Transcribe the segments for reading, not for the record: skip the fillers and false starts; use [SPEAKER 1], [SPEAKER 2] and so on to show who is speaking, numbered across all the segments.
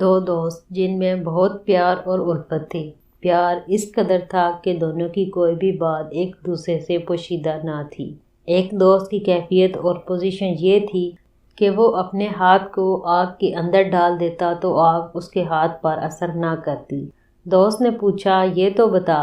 [SPEAKER 1] دو دوست جن میں بہت پیار اور الفت تھی۔ پیار اس قدر تھا کہ دونوں کی کوئی بھی بات ایک دوسرے سے پوشیدہ نہ تھی۔ ایک دوست کی کیفیت اور پوزیشن یہ تھی کہ وہ اپنے ہاتھ کو آگ کے اندر ڈال دیتا تو آگ اس کے ہاتھ پر اثر نہ کرتی۔ دوست نے پوچھا، یہ تو بتا،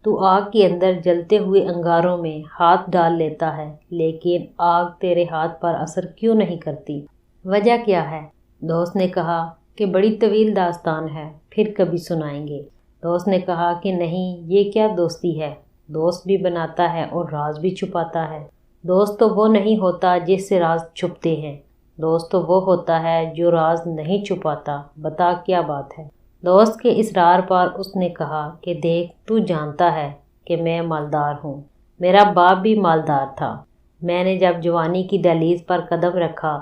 [SPEAKER 1] تو آگ کے اندر جلتے ہوئے انگاروں میں ہاتھ ڈال لیتا ہے لیکن آگ تیرے ہاتھ پر اثر کیوں نہیں کرتی؟ وجہ کیا ہے؟ دوست نے کہا کہ بڑی طویل داستان ہے، پھر کبھی سنائیں گے۔ دوست نے کہا کہ نہیں، یہ کیا دوستی ہے؟ دوست بھی بناتا ہے اور راز بھی چھپاتا ہے۔ دوست تو وہ نہیں ہوتا جس سے راز چھپتے ہیں، دوست تو وہ ہوتا ہے جو راز نہیں چھپاتا۔ بتا کیا بات ہے؟ دوست کے اصرار پر اس نے کہا کہ دیکھ، تو جانتا ہے کہ میں مالدار ہوں، میرا باپ بھی مالدار تھا۔ میں نے جب جوانی کی دہلیز پر قدم رکھا،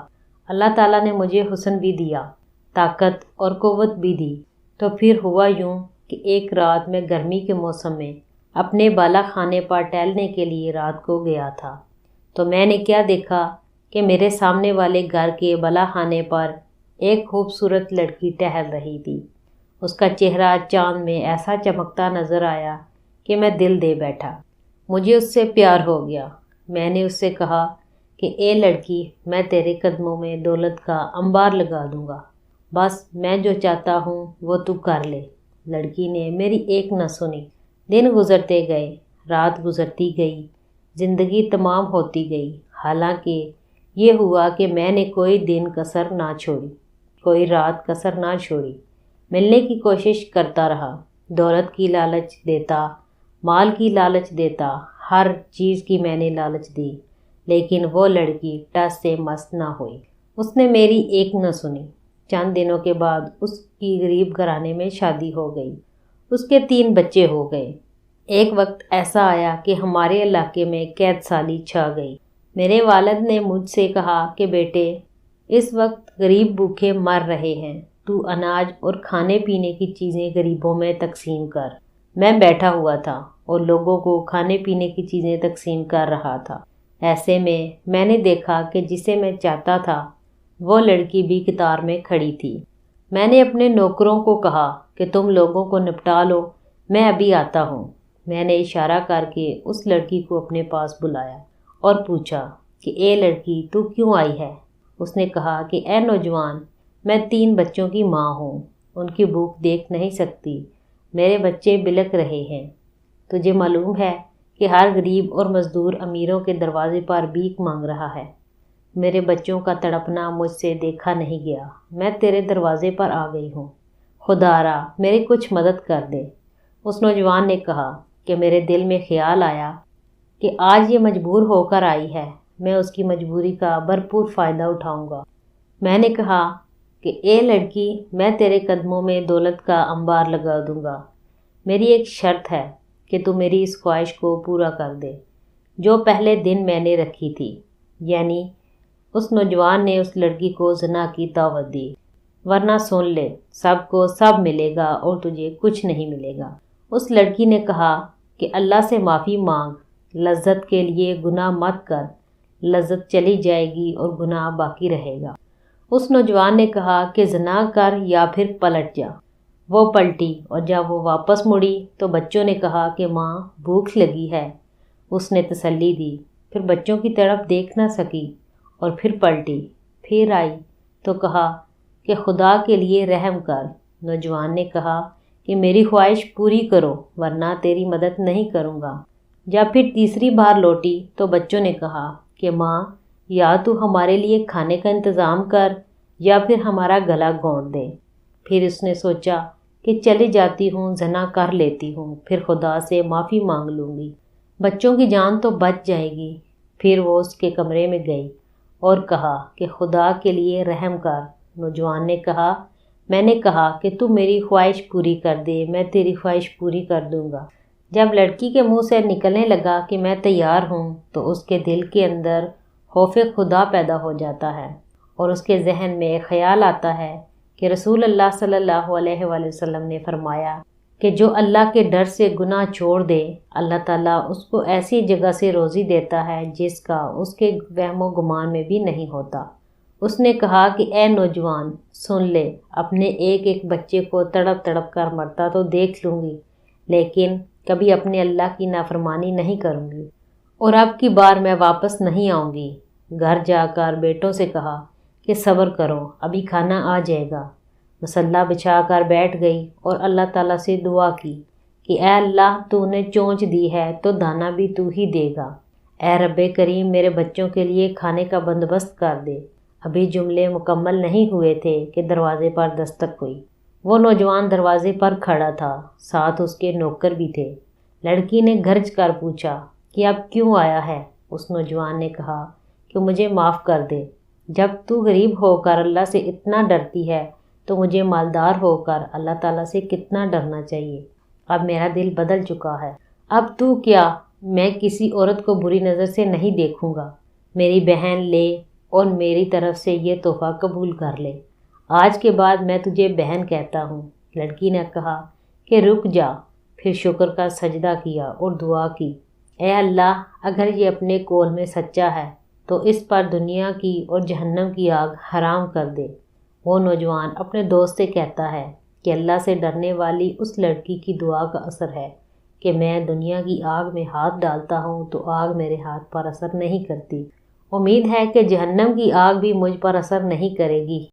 [SPEAKER 1] اللہ تعالیٰ نے مجھے حسن بھی دیا، طاقت اور قوت بھی دی۔ تو پھر ہوا یوں کہ ایک رات میں گرمی کے موسم میں اپنے بالا خانے پر ٹہلنے کے لیے رات کو گیا تھا، تو میں نے کیا دیکھا کہ میرے سامنے والے گھر کے بالا خانے پر ایک خوبصورت لڑکی ٹہل رہی تھی۔ اس کا چہرہ چاند میں ایسا چمکتا نظر آیا کہ میں دل دے بیٹھا، مجھے اس سے پیار ہو گیا۔ میں نے اس سے کہا کہ اے لڑکی، میں تیرے قدموں میں دولت کا انبار لگا دوں گا، بس میں جو چاہتا ہوں وہ تو کر لے۔ لڑکی نے میری ایک نہ سنی۔ دن گزرتے گئے، رات گزرتی گئی، زندگی تمام ہوتی گئی، حالانکہ یہ ہوا کہ میں نے کوئی دن کسر نہ چھوڑی، کوئی رات کسر نہ چھوڑی۔ ملنے کی کوشش کرتا رہا، دولت کی لالچ دیتا، مال کی لالچ دیتا، ہر چیز کی میں نے لالچ دی، لیکن وہ لڑکی ٹس سے مس نہ ہوئی۔ اس نے میری ایک نہ سنی۔ چند دنوں کے بعد اس کی غریب گھرانے میں شادی ہو گئی، اس کے 3 بچے ہو گئے۔ ایک وقت ایسا آیا کہ ہمارے علاقے میں قید سالی چھا گئی۔ میرے والد نے مجھ سے کہا کہ بیٹے، اس وقت غریب بھوکے مر رہے ہیں، تو اناج اور کھانے پینے کی چیزیں غریبوں میں تقسیم کر۔ میں بیٹھا ہوا تھا اور لوگوں کو کھانے پینے کی چیزیں تقسیم کر رہا تھا۔ ایسے میں نے دیکھا کہ جسے میں چاہتا تھا وہ لڑکی بھی قطار میں کھڑی تھی۔ میں نے اپنے نوکروں کو کہا کہ تم لوگوں کو نپٹا لو، میں ابھی آتا ہوں۔ میں نے اشارہ کر کے اس لڑکی کو اپنے پاس بلایا اور پوچھا کہ اے لڑکی، تو کیوں آئی ہے؟ اس نے کہا کہ اے نوجوان، میں 3 بچوں کی ماں ہوں، ان کی بھوک دیکھ نہیں سکتی، میرے بچے بلک رہے ہیں۔ تجھے معلوم ہے کہ ہر غریب اور مزدور امیروں کے دروازے پر بھیک مانگ رہا ہے، میرے بچوں کا تڑپنا مجھ سے دیکھا نہیں گیا، میں تیرے دروازے پر آ گئی ہوں، خدا را میری کچھ مدد کر دے۔ اس نوجوان نے کہا کہ میرے دل میں خیال آیا کہ آج یہ مجبور ہو کر آئی ہے، میں اس کی مجبوری کا بھرپور فائدہ اٹھاؤں گا۔ میں نے کہا کہ اے لڑکی، میں تیرے قدموں میں دولت کا انبار لگا دوں گا، میری ایک شرط ہے کہ تو میری اس خواہش کو پورا کر دے جو پہلے دن میں نے رکھی تھی۔ یعنی اس نوجوان نے اس لڑکی کو زنا کی دعوت دی، ورنہ سن لے، سب کو سب ملے گا اور تجھے کچھ نہیں ملے گا۔ اس لڑکی نے کہا کہ اللہ سے معافی مانگ، لذت کے لیے گناہ مت کر، لذت چلی جائے گی اور گناہ باقی رہے گا۔ اس نوجوان نے کہا کہ زنا کر یا پھر پلٹ جا۔ وہ پلٹی اور جب وہ واپس مڑی تو بچوں نے کہا کہ ماں بھوک لگی ہے۔ اس نے تسلی دی، پھر بچوں کی طرف دیکھ نہ سکی اور پھر پلٹی، پھر آئی تو کہا کہ خدا کے لیے رحم کر۔ نوجوان نے کہا کہ میری خواہش پوری کرو ورنہ تیری مدد نہیں کروں گا۔ جب پھر تیسری بار لوٹی تو بچوں نے کہا کہ ماں، یا تو ہمارے لیے کھانے کا انتظام کر یا پھر ہمارا گلا گھونٹ دے۔ پھر اس نے سوچا کہ چلی جاتی ہوں، زنا کر لیتی ہوں، پھر خدا سے معافی مانگ لوں گی، بچوں کی جان تو بچ جائے گی۔ پھر وہ اس کے کمرے میں گئی اور کہا کہ خدا کے لیے رحم کر۔ نوجوان نے کہا، میں نے کہا کہ تو میری خواہش پوری کر دے، میں تیری خواہش پوری کر دوں گا۔ جب لڑکی کے منہ سے نکلنے لگا کہ میں تیار ہوں تو اس کے دل کے اندر خوف خدا پیدا ہو جاتا ہے اور اس کے ذہن میں خیال آتا ہے کہ رسول اللہ صلی اللہ علیہ وآلہ وسلم نے فرمایا کہ جو اللہ کے ڈر سے گناہ چھوڑ دے، اللہ تعالیٰ اس کو ایسی جگہ سے روزی دیتا ہے جس کا اس کے وہم و گمان میں بھی نہیں ہوتا۔ اس نے کہا کہ اے نوجوان سن لے، اپنے ایک ایک بچے کو تڑپ تڑپ کر مرتا تو دیکھ لوں گی، لیکن کبھی اپنے اللہ کی نافرمانی نہیں کروں گی، اور اب کی بار میں واپس نہیں آؤں گی۔ گھر جا کر بیٹوں سے کہا کہ صبر کرو، ابھی کھانا آ جائے گا۔ مصالحہ بچھا کر بیٹھ گئی اور اللہ تعالیٰ سے دعا کی کہ اے اللہ، تو نے چونچ دی ہے تو دانا بھی تو ہی دے گا۔ اے رب کریم، میرے بچوں کے لیے کھانے کا بندوبست کر دے۔ ابھی جملے مکمل نہیں ہوئے تھے کہ دروازے پر دستک ہوئی۔ وہ نوجوان دروازے پر کھڑا تھا، ساتھ اس کے نوکر بھی تھے۔ لڑکی نے گرج کر پوچھا کہ اب کیوں آیا ہے؟ اس نوجوان نے کہا کہ مجھے معاف کر دے۔ جب تو غریب ہو کر اللہ سے اتنا ڈرتی ہے تو مجھے مالدار ہو کر اللہ تعالیٰ سے کتنا ڈرنا چاہیے۔ اب میرا دل بدل چکا ہے۔ اب تو کیا، میں کسی عورت کو بری نظر سے نہیں دیکھوں گا۔ میری بہن لے اور میری طرف سے یہ تحفہ قبول کر لے۔ آج کے بعد میں تجھے بہن کہتا ہوں۔ لڑکی نے کہا کہ رک جا، پھر شکر کا سجدہ کیا اور دعا کی، اے اللہ، اگر یہ اپنے قول میں سچا ہے تو اس پر دنیا کی اور جہنم کی آگ حرام کر دے۔ وہ نوجوان اپنے دوست سے کہتا ہے کہ اللہ سے ڈرنے والی اس لڑکی کی دعا کا اثر ہے کہ میں دنیا کی آگ میں ہاتھ ڈالتا ہوں تو آگ میرے ہاتھ پر اثر نہیں کرتی۔ امید ہے کہ جہنم کی آگ بھی مجھ پر اثر نہیں کرے گی۔